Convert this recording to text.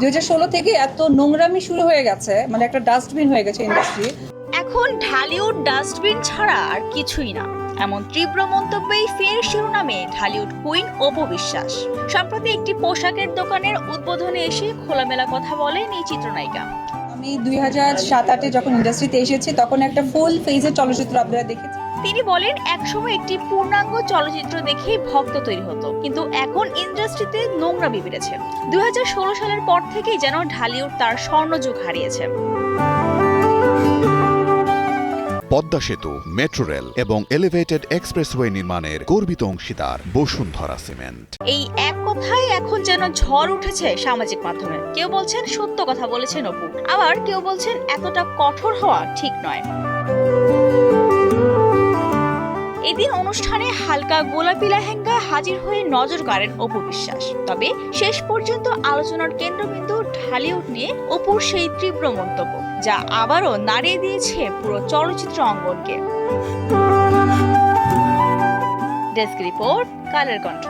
2016 থেকে এত নোংরামি শুরু হয়ে গেছে, মানে একটা ডাস্টবিন হয়ে গেছে ইন্ডাস্ট্রি। এখন ঢালিউড ডাস্টবিন ছাড়া আর কিছুই না, এমন তীব্র মন্তব্যেই ফের শিরোনামে ঢালিউড কুইন অপু বিশ্বাস। সম্প্রতি একটি পোশাকের দোকানের উদ্বোধনে এসে খোলামেলা কথা বলেন এই চিত্রনায়িকা। আমি 2007-08 যখন ইন্ডাস্ট্রিতে এসেছি তখন একটা ফুল ফেজের চলচ্চিত্র আপনারা দেখেছি। তিনি বলেন, একসময় একটি পূর্ণাঙ্গ চলচ্চিত্র দেখেই ভক্ত তৈরি হতো, কিন্তু এখন ইন্ডাস্ট্রিতে নোংরামি বেড়েছে। 2016 সালের পর থেকেই যেন ঢালিউড তার স্বর্ণযুগ হারিয়েছে। পদ্মা সেতু, মেট্রো রেল এবং এলিভেটেড এক্সপ্রেসওয়ে নির্মাণের গর্বিত অংশীদার বসুন্ধরা সিমেন্ট। এই এক কথায় এখন যেন ঝড় উঠেছে সামাজিক মাধ্যমে। কেউ বলছেন সত্য কথা বলেছেন অপু, আবার কেউ বলছেন এতটা কঠোর হওয়া ঠিক নয়। এদিন অনুষ্ঠানে হালকা গোলাপি লেহেঙ্গা হাজির হয়ে নজর কাড়েন অপু বিশ্বাস। তবে শেষ পর্যন্ত আলোচনার কেন্দ্রবিন্দু ঢালিউড নিয়ে অপুর সেই তীব্র মন্তব্য, যা আবারও নাড়িয়ে দিয়েছে পুরো চলচ্চিত্র অঙ্গনকে। Desk report, Kaler Kantho.